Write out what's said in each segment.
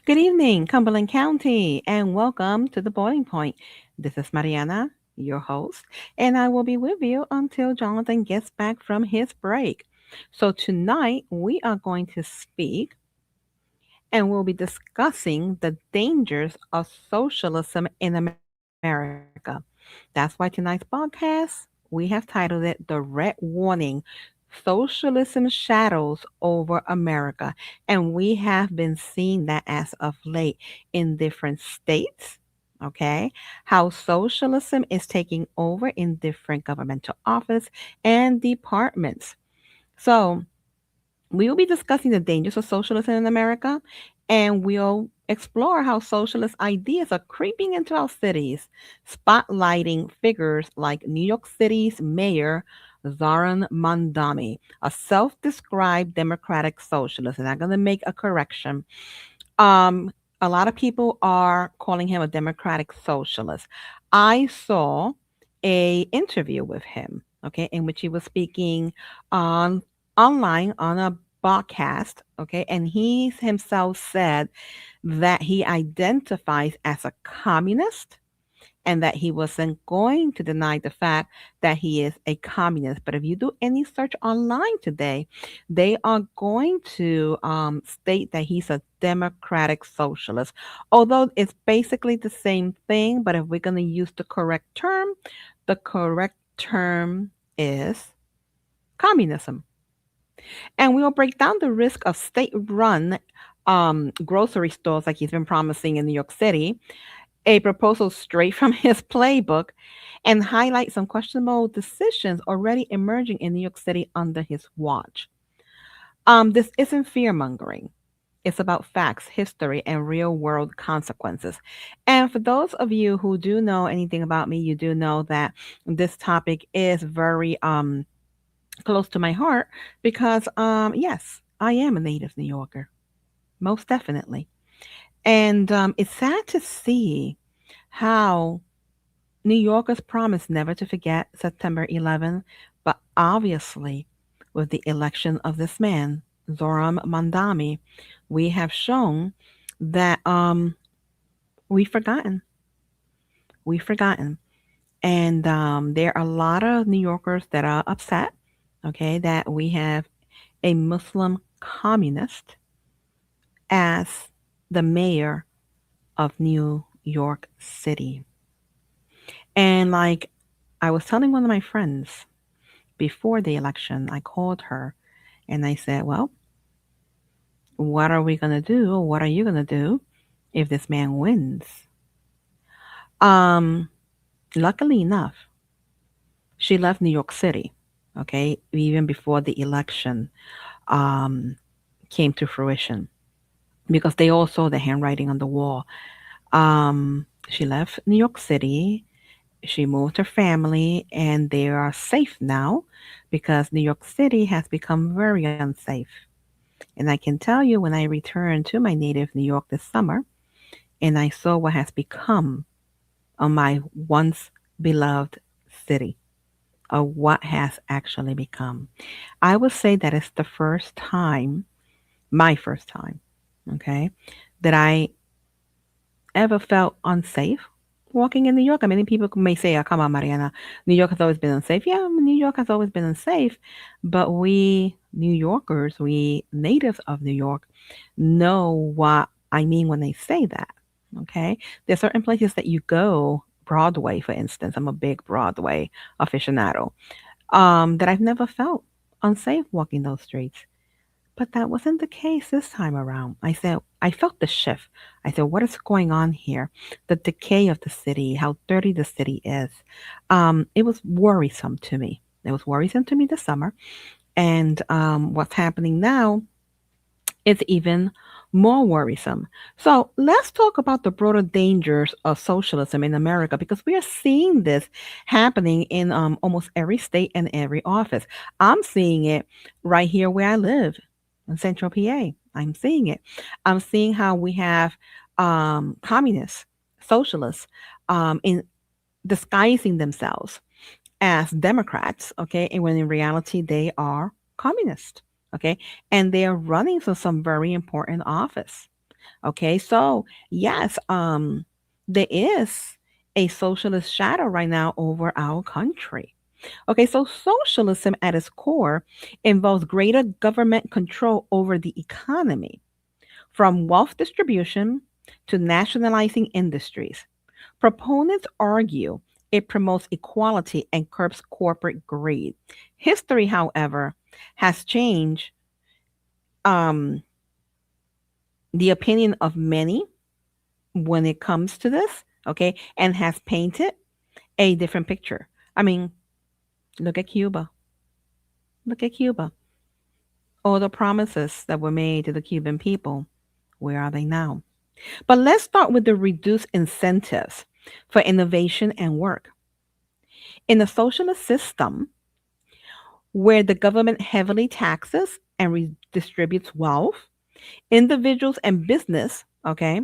Good evening, Cumberland County, and welcome to the Boiling Point. This is Mariana, your host, and I will be with you until Jonathan gets back from his break. So, tonight we are going to speak and we'll be discussing the dangers of socialism in America. That's why tonight's podcast we have titled it The Red Warning Socialism Shadows Over America. And we have been seeing that as of late in different states. Okay, how socialism is taking over in different governmental office and departments. So, we will be discussing the dangers of socialism in America, and we'll explore how socialist ideas are creeping into our cities, spotlighting figures like New York City's Mayor Zoran Mandami, a self described democratic socialist. And I'm going to make a correction. A lot of people are calling him a democratic socialist. I saw a interview with him, okay, in which he was speaking on online on a podcast, okay, and he himself said that he identifies as a communist and that he wasn't going to deny the fact that he is a communist. But if you do any search online today, they are going to state that he's a democratic socialist. Although it's basically the same thing, but if we're going to use the correct term is communism. And we'll break down the risk of state run grocery stores like he's been promising in New York City, a proposal straight from his playbook, and highlight some questionable decisions already emerging in New York City under his watch. This isn't fear mongering. It's about facts, history, and real world consequences. And for those of you who do know anything about me, you do know that this topic is very close to my heart because, yes, I am a native New Yorker, most definitely. And it's sad to see how New Yorkers promised never to forget September 11th, but obviously, with the election of this man, Zoram Mandami, we have shown that we've forgotten. We've forgotten. And there are a lot of New Yorkers that are upset, okay, that we have a Muslim communist as the mayor of New York City. And like I was telling one of my friends before the election, I called her and I said, well, what are we going to do? Or what are you going to do if this man wins? Um, Luckily enough, she left New York City, okay, even before the election um, came to fruition because they all saw the handwriting on the wall. She left New York City. She moved her family, and they are safe now because New York City has become very unsafe. And I can tell you when I returned to my native New York this summer and I saw what has become of my once beloved city, or what has actually become. I would say that it's the first time, my first time, okay, that I ever felt unsafe walking in New York. I mean, people may say, oh, come on, Mariana, New York has always been unsafe. Yeah, New York has always been unsafe, but we New Yorkers, we natives of New York, know what I mean when they say that. Okay. There are certain places that you go, Broadway, for instance. I'm a big Broadway aficionado, that I've never felt unsafe walking those streets. But that wasn't the case this time around. I said, I felt the shift. I said, what is going on here? The decay of the city, how dirty the city is. It was worrisome to me. It was worrisome to me this summer. And what's happening now is even more worrisome. So let's talk about the broader dangers of socialism in America because we are seeing this happening in almost every state and every office. I'm seeing it right here where I live in Central PA. I'm seeing it. I'm seeing how we have communists, socialists, in disguising themselves as Democrats, okay, and when in reality they are communists, okay, and they are running for some very important office. Okay, so yes, there is a socialist shadow right now over our country. Okay, so socialism at its core involves greater government control over the economy, from wealth distribution to nationalizing industries. Proponents argue it promotes equality and curbs corporate greed. History, however, has changed um, the opinion of many when it comes to this, okay, and has painted a different picture. I mean, look at Cuba. Look at Cuba. All the promises that were made to the Cuban people, where are they now? But let's start with the reduced incentives for innovation and work. In a socialist system where the government heavily taxes and redistributes wealth, individuals and business, okay,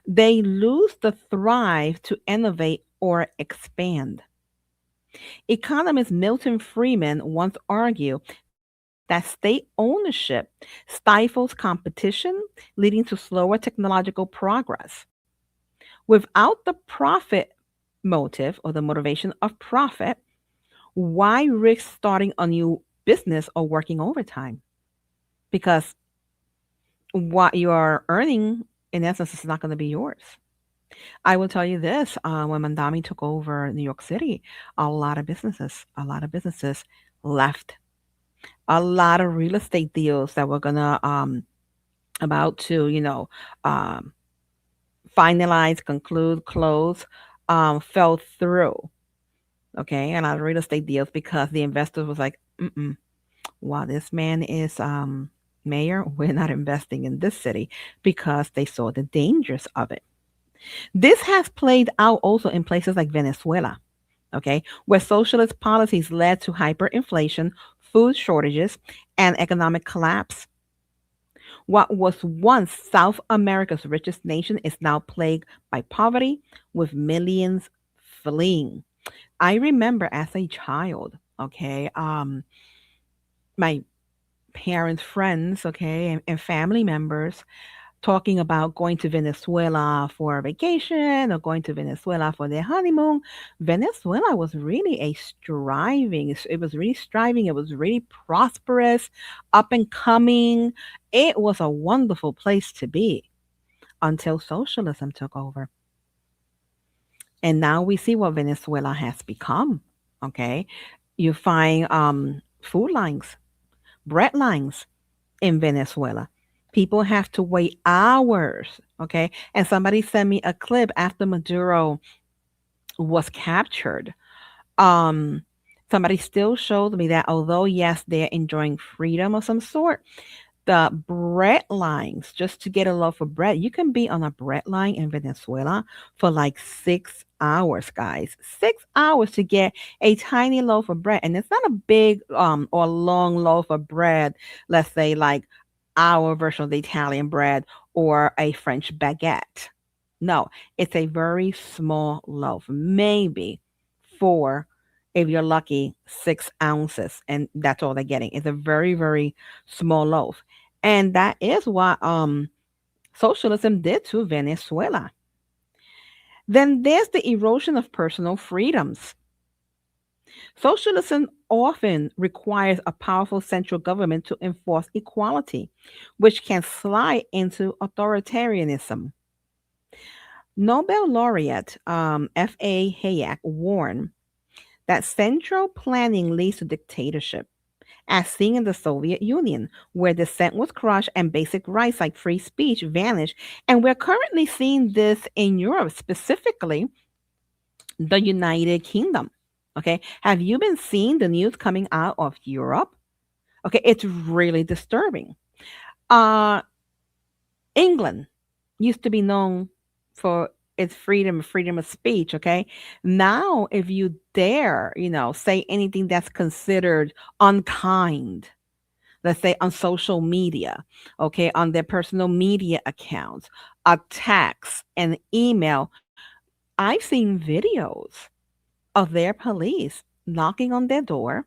they lose the thrive to innovate or expand. Economist Milton Friedman once argued that state ownership stifles competition, leading to slower technological progress. Without the profit motive or the motivation of profit, why risk starting a new business or working overtime? Because what you are earning, in essence, is not going to be yours. I will tell you this: when Mandami took over New York City, a lot of businesses left. A lot of real estate deals that were gonna about to um, finalize, conclude, close, fell through. Okay, and a lot of real estate deals because the investors was like, mm-mm, while this man is mayor, we're not investing in this city because they saw the dangers of it. This has played out also in places like Venezuela, okay, where socialist policies led to hyperinflation, food shortages, and economic collapse. What was once South America's richest nation is now plagued by poverty, with millions fleeing. I remember as a child, okay, my parents, friends, okay, and family members talking about going to Venezuela for a vacation or going to Venezuela for their honeymoon. Venezuela was really a striving, it was really striving, it was really prosperous, up and coming. It was a wonderful place to be until socialism took over. And now we see what Venezuela has become. Okay. You find food lines, bread lines in Venezuela. People have to wait hours. Okay. And somebody sent me a clip after Maduro was captured. Um, Somebody still showed me that although, yes, they're enjoying freedom of some sort, the bread lines just to get a loaf of bread. You can be on a bread line in Venezuela for like 6 hours, guys. 6 hours to get a tiny loaf of bread. And it's not a big or long loaf of bread, let's say like our version of the Italian bread or a French baguette. No, it's a very small loaf, maybe four, if you're lucky, 6 ounces, and that's all they're getting. It's a very, very small loaf. And that is what socialism did to Venezuela. Then there's the erosion of personal freedoms. Socialism often requires a powerful central government to enforce equality, which can slide into authoritarianism. Nobel laureate F.A. Hayek warned that central planning leads to dictatorship, as seen in the Soviet Union, where dissent was crushed and basic rights like free speech vanished. And we're currently seeing this in Europe, specifically the United Kingdom. Okay. Have you been seeing the news coming out of Europe? Okay. It's really disturbing. Uh, England used to be known for its freedom of speech. Okay. Now, if you dare, say anything that's considered unkind, let's say on social media, okay, on their personal media accounts, a text, an email. I've seen videos of their police knocking on their door,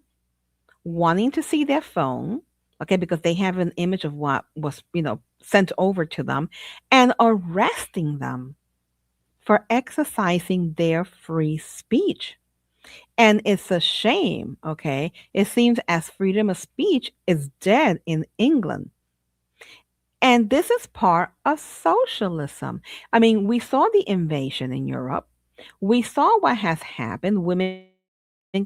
wanting to see their phone, okay, because they have an image of what was, sent over to them and arresting them for exercising their free speech. And it's a shame, okay? It seems as freedom of speech is dead in England. And this is part of socialism. I mean, we saw the invasion in Europe. We saw what has happened. Women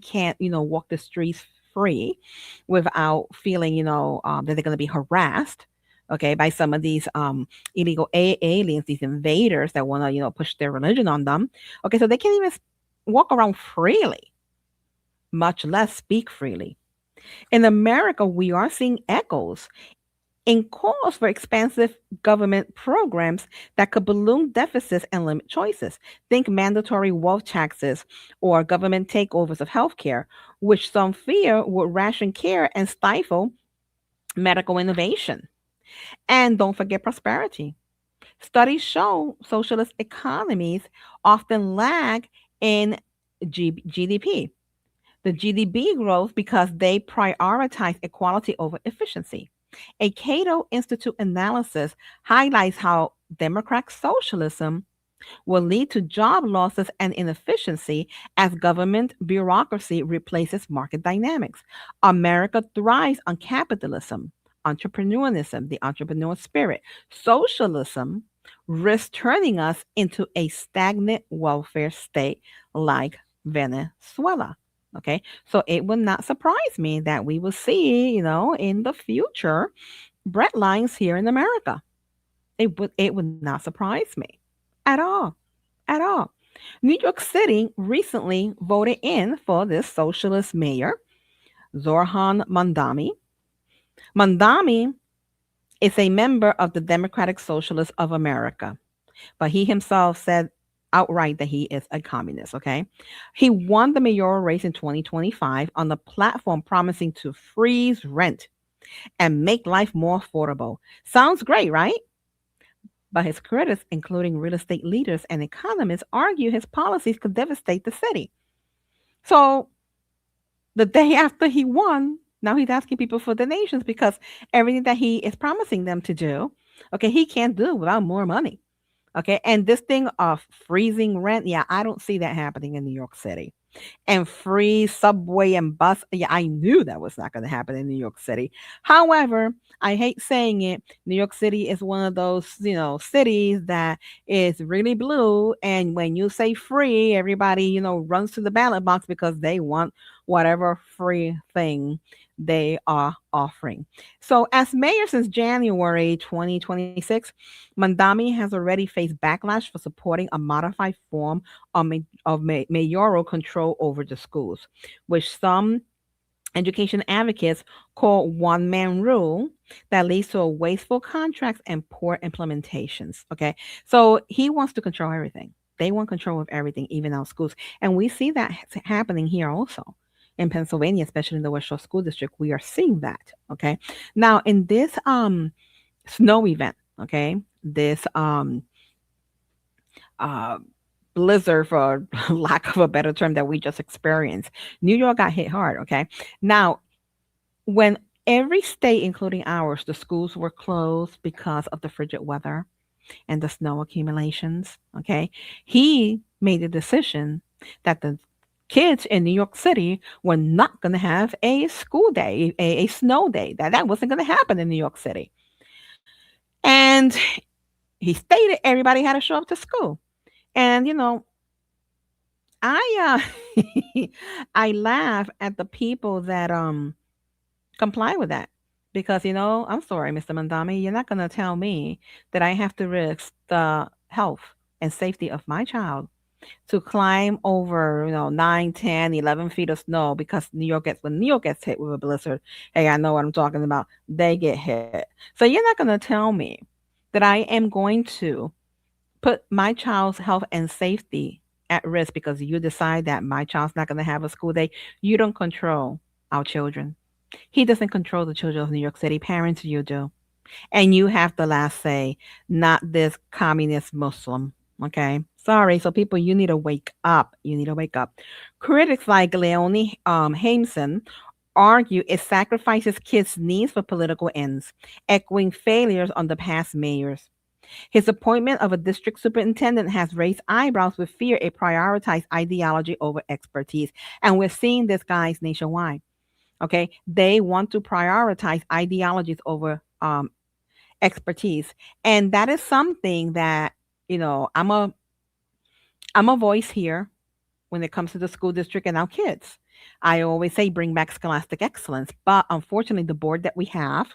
can't, walk the streets free without feeling, that they're going to be harassed, okay, by some of these illegal aliens, these invaders that want to, push their religion on them. Okay, so they can't even walk around freely, much less speak freely. In America, we are seeing echoes in calls for expansive government programs that could balloon deficits and limit choices. Think mandatory wealth taxes or government takeovers of healthcare, which some fear would ration care and stifle medical innovation. And don't forget prosperity. Studies show socialist economies often lag in GDP. The GDP growth because they prioritize equality over efficiency. A Cato Institute analysis highlights how democratic socialism will lead to job losses and inefficiency as government bureaucracy replaces market dynamics. America thrives on capitalism, entrepreneurialism, the entrepreneur spirit. Socialism risks turning us into a stagnant welfare state like Venezuela. Okay, so it would not surprise me that we will see, in the future, bread lines here in America. It would not surprise me at all, at all. New York City recently voted in for this socialist mayor, Zorhan Mandami. Mandami is a member of the Democratic Socialists of America, but he himself said outright that he is a communist, okay? He won the mayoral race in 2025 on the platform promising to freeze rent and make life more affordable. Sounds great, right? But his critics, including real estate leaders and economists, argue his policies could devastate the city. So the day after he won, now he's asking people for donations because everything that he is promising them to do, okay, he can't do without more money. Okay. And this thing of freezing rent, yeah, I don't see that happening in New York City. And free subway and bus, yeah, I knew that was not going to happen in New York City. However, I hate saying it, New York City is one of those, cities that is really blue. And when you say free, everybody, runs to the ballot box because they want whatever free thing they are offering. So, as mayor since January 2026, Mandami has already faced backlash for supporting a modified form of mayoral control over the schools, which some education advocates call one man rule that leads to wasteful contracts and poor implementations. Okay. So he wants to control everything. They want control of everything, even our schools. And we see that happening here also in Pennsylvania, especially in the West Shore School District. We are seeing that. Okay. Now, in this snow event, okay, this uh blizzard, for lack of a better term, that we just experienced, New York got hit hard. Okay. Now, when every state, including ours, the schools were closed because of the frigid weather and the snow accumulations, okay, he made a decision that the kids in New York City were not going to have a school day, a snow day, that wasn't going to happen in New York City. And he stated everybody had to show up to school. And, I I laugh at the people that comply with that because I'm sorry, Mr. Mandami, you're not going to tell me that I have to risk the health and safety of my child to climb over 9, 10, 11 feet of snow because when New York gets hit with a blizzard, hey, I know what I'm talking about, they get hit. So you're not going to tell me that I am going to put my child's health and safety at risk because you decide that my child's not going to have a school day. You don't control our children. He doesn't control the children of New York City. Parents, you do. And you have the last say, not this communist Muslim. Okay. Sorry. So, people, you need to wake up. You need to wake up. Critics like Leonie Hameson argue it sacrifices kids' needs for political ends, echoing failures on the past mayors. His appointment of a district superintendent has raised eyebrows with fear it prioritized ideology over expertise. And we're seeing this, guys, nationwide. Okay. They want to prioritize ideologies over expertise. And that is something that, I'm a voice here when it comes to the school district and our kids. I always say bring back scholastic excellence. But unfortunately, the board that we have,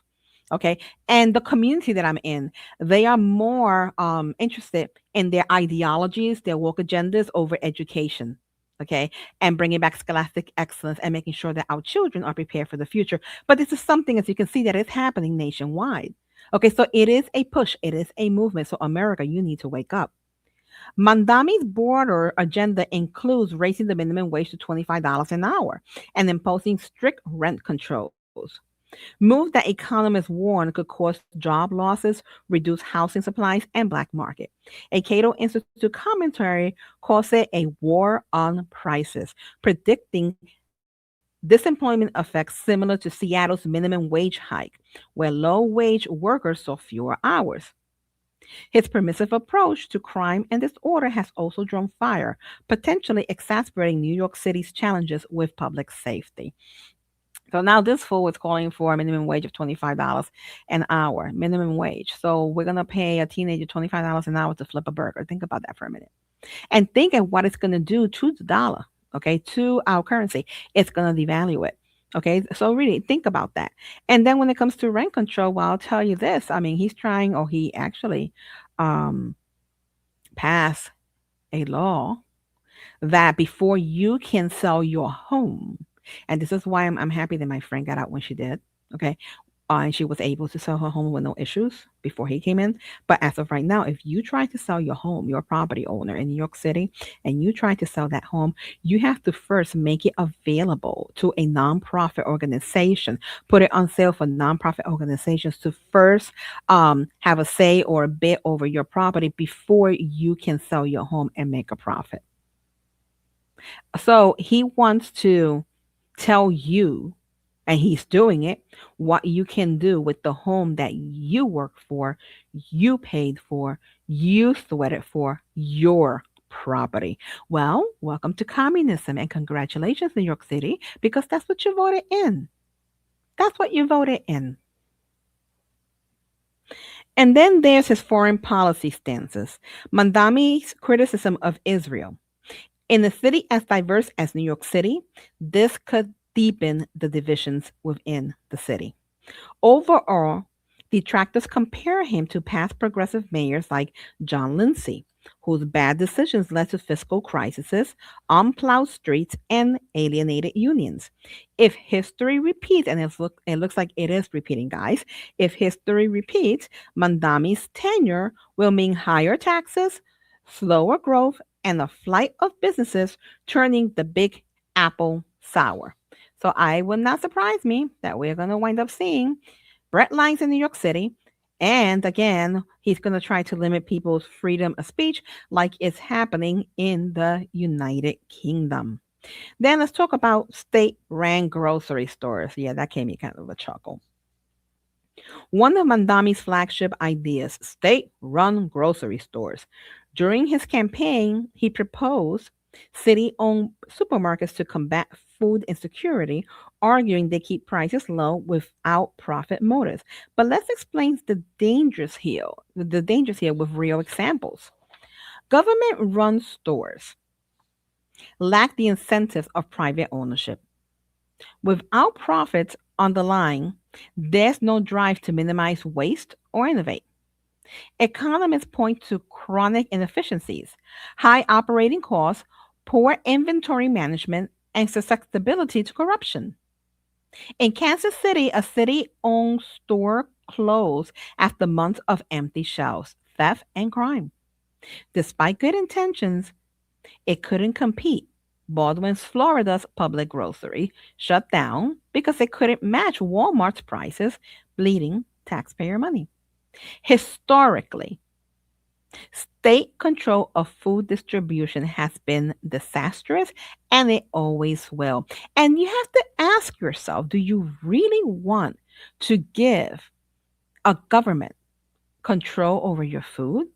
okay, and the community that I'm in, they are more interested in their ideologies, their woke agendas over education. Okay, and bringing back scholastic excellence and making sure that our children are prepared for the future. But this is something, as you can see, that is happening nationwide. Okay, so it is a push, it is a movement. So, America, you need to wake up. Mandami's border agenda includes raising the minimum wage to $25 an hour and imposing strict rent controls. Moves that economists warn could cause job losses, reduce housing supplies, and black market. A Cato Institute commentary calls it a war on prices, predicting disemployment effects similar to Seattle's minimum wage hike, where low wage workers saw fewer hours. His permissive approach to crime and disorder has also drawn fire, potentially exacerbating New York City's challenges with public safety. So now this fool is calling for a minimum wage of $25 an hour, minimum wage. So we're going to pay a teenager $25 an hour to flip a burger. Think about that for a minute. And think of what it's going to do to the dollar, okay, to our currency. It's going to devalue it. Okay, so really think about that. And then when it comes to rent control, well, I'll tell you this. I mean, he's trying, or he actually um, passed a law that before you can sell your home, and this is why I'm happy that my friend got out when she did. Okay. And she was able to sell her home with no issues before he came in. But as of right now, if you try to sell your home, your property owner in New York City, and you try to sell that home, you have to first make it available to a nonprofit organization, put it on sale for nonprofit organizations to first have a say or a bid over your property before you can sell your home and make a profit. So he wants to tell you, and he's doing it, what you can do with the home that you worked for, you paid for, you sweated for, your property. Well, welcome to communism and congratulations, New York City, because that's what you voted in. That's what you voted in. And then there's his foreign policy stances. Mandami's criticism of Israel. In a city as diverse as New York City, this could deepen the divisions within the city. Overall, detractors compare him to past progressive mayors like John Lindsay, whose bad decisions led to fiscal crises, unplowed streets, and alienated unions. If history repeats, and it looks like it is repeating, guys, if history repeats, Mandami's tenure will mean higher taxes, slower growth, and a flight of businesses turning the big apple sour. So I would not surprise me that we're going to wind up seeing Brett Lines in New York City. And again, he's going to try to limit people's freedom of speech like it's happening in the United Kingdom. Then let's talk about state ran grocery stores. Yeah, that gave me kind of a chuckle. One of Mandami's flagship ideas, state run grocery stores. During his campaign, he proposed city owned supermarkets to combat food insecurity, arguing they keep prices low without profit motives. But let's explain the dangers here with real examples. Government run stores lack the incentives of private ownership. Without profits on the line, there's no drive to minimize waste or innovate. Economists point to chronic inefficiencies, high operating costs, poor inventory management, and susceptibility to corruption. In Kansas City, a city owned store closed after months of empty shelves, theft, and crime. Despite good intentions, it couldn't compete. Baldwin's, Florida's public grocery shut down because it couldn't match Walmart's prices, bleeding taxpayer money. Historically, State control of food distribution has been disastrous and it always will. And you have to ask yourself, do you really want to give a government control over your food?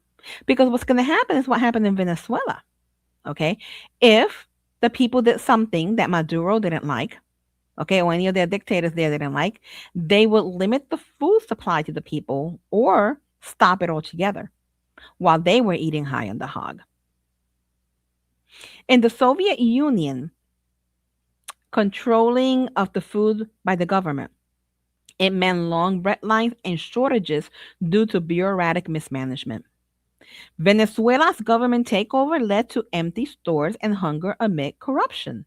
Because what's going to happen is what happened in Venezuela. Okay. If the people did something that Maduro didn't like, okay, or any of their dictators there didn't like, they would limit the food supply to the people or stop it altogether while they were eating high on the hog. In the Soviet Union, controlling of the food by the government, it meant long bread lines and shortages due to bureaucratic mismanagement. Venezuela's government takeover led to empty stores and hunger amid corruption.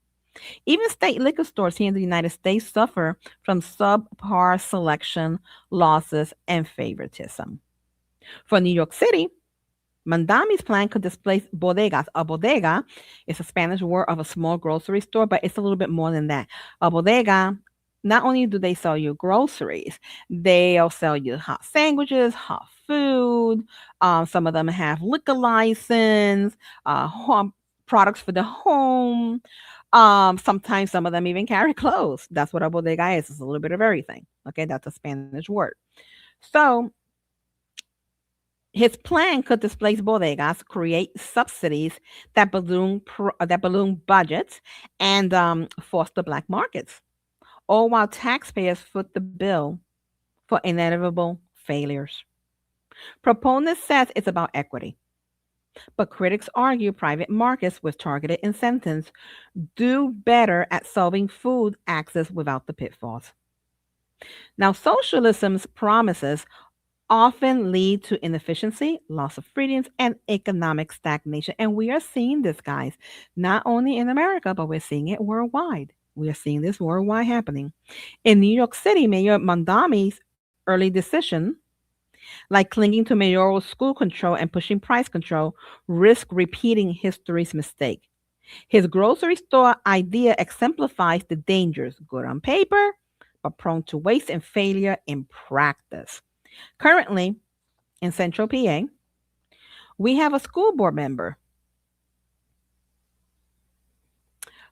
Even state liquor stores here in the United States suffer from subpar selection, losses, and favoritism. For New York City, Mandami's plan could displace bodegas. A bodega is a Spanish word of a small grocery store, but it's a little bit more than that. A bodega, not only do they sell you groceries, they'll sell you hot sandwiches, hot food. Some of them have liquor license, home products for the home. Sometimes some of them even carry clothes. That's what a bodega is. It's a little bit of everything. Okay, that's a Spanish word. So his plan could displace bodegas, create subsidies that balloon budgets, and foster black markets, all while taxpayers foot the bill for inevitable failures. Proponents says it's about equity, but critics argue private markets with targeted incentives do better at solving food access without the pitfalls. Now, socialism's promises often lead to inefficiency, loss of freedoms, and economic stagnation. And we are seeing this, guys, not only in America, but we're seeing it worldwide. We are seeing this worldwide happening. In New York City, Mayor Mondami's early decision, like clinging to mayoral school control and pushing price control, risk repeating history's mistake. His grocery store idea exemplifies the dangers, good on paper, but prone to waste and failure in practice. Currently, in Central PA, we have a school board member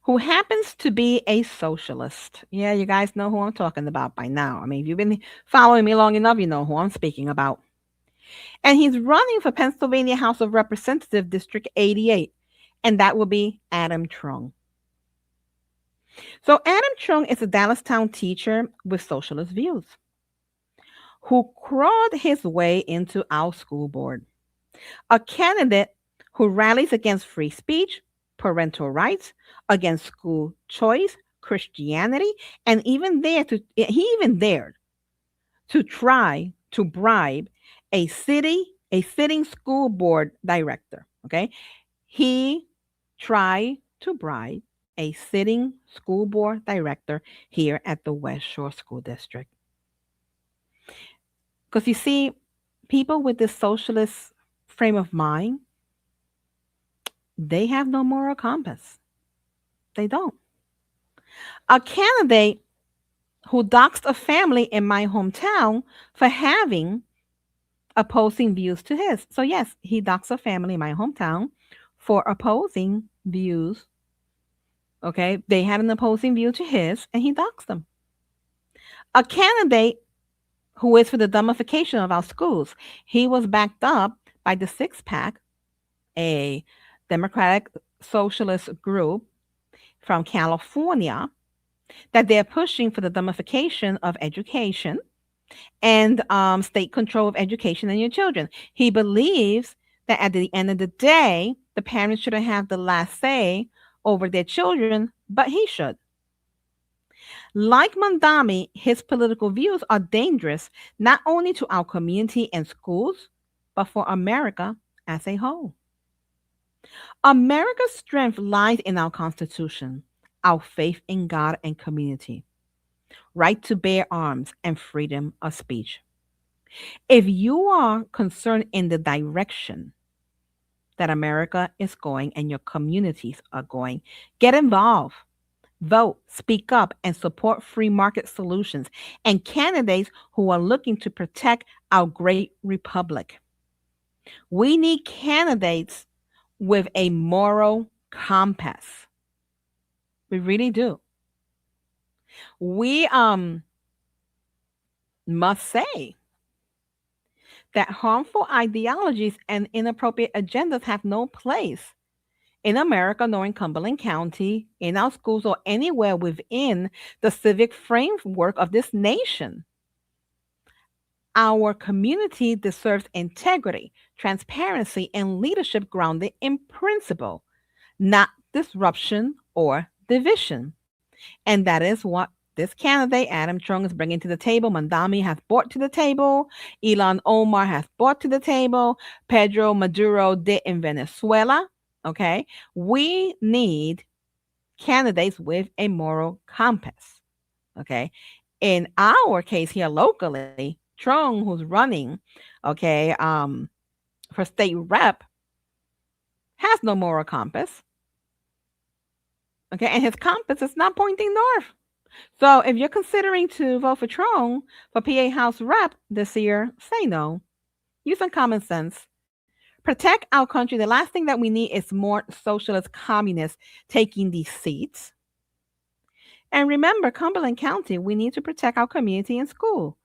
who happens to be a socialist. Yeah, you guys know who I'm talking about by now. I mean, if you've been following me long enough, you know who I'm speaking about. And he's running for Pennsylvania House of Representative District 88, and that will be Adam Trung. So, Adam Trung is a Dallastown teacher with socialist views who crawled his way into our school board. A candidate who rallies against free speech, parental rights, against school choice, Christianity, and he even dared to try to bribe a sitting school board director. Okay. He tried to bribe a sitting school board director here at the West Shore School District. Because you see, people with this socialist frame of mind, they have no moral compass. They don't. A candidate who doxed a family in my hometown for having opposing views to his. So, yes, he doxed a family in my hometown for opposing views. Okay. They had an opposing view to his, and he doxed them. A candidate who is for the dumbification of our schools. He was backed up by the Six Pack, a democratic socialist group from California, that they're pushing for the dumbification of education and state control of education and your children. He believes that at the end of the day, the parents shouldn't have the last say over their children, but he should. Like Mandami, his political views are dangerous not only to our community and schools, but for America as a whole. America's strength lies in our Constitution, our faith in God and community, right to bear arms, and freedom of speech. If you are concerned in the direction that America is going and your communities are going, get involved. Vote, speak up, and support free market solutions and candidates who are looking to protect our great republic. We need candidates with a moral compass. We really do. We must say that harmful ideologies and inappropriate agendas have no place in America nor in Cumberland County, in our schools, or anywhere within the civic framework of this nation. Our community deserves integrity, transparency, and leadership grounded in principle, not disruption or division. And that is what this candidate, Adam Chung, is bringing to the table. Mandami has brought to the table. Elon Omar has brought to the table. Pedro Maduro did in Venezuela. Okay. We need candidates with a moral compass. Okay. In our case here locally, Chung, who's running, okay, for state rep, has no moral compass. Okay. And his compass is not pointing north. So if you're considering to vote for Trump for PA House Rep this year, say no. Use some common sense. Protect our country. The last thing that we need is more socialist communists taking these seats. And remember, Cumberland County, we need to protect our community and school.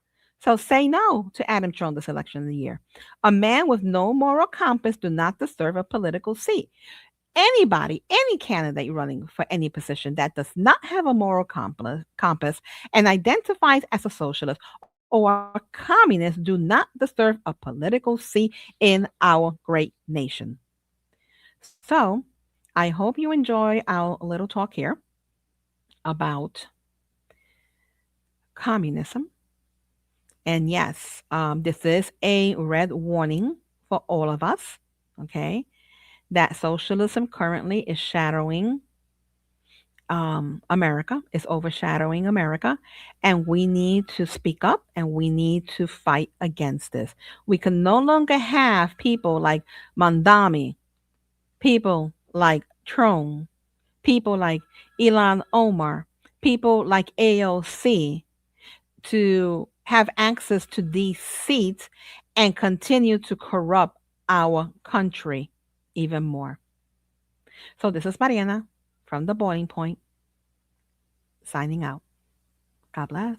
So say no to Adam Trump this election of the year. A man with no moral compass do not deserve a political seat. Anybody, any candidate running for any position that does not have a moral compass and identifies as a socialist or a communist do not deserve a political seat in our great nation. So I hope you enjoy our little talk here about communism. And yes, this is a red warning for all of us. Okay. That socialism currently is shadowing America, is overshadowing America, and we need to speak up and we need to fight against this. We can no longer have people like Mandami, people like Trone, people like Elon Omar, people like AOC to have access to these seats and continue to corrupt our country even more. So this is Mariana from the Boiling Point signing out. God bless.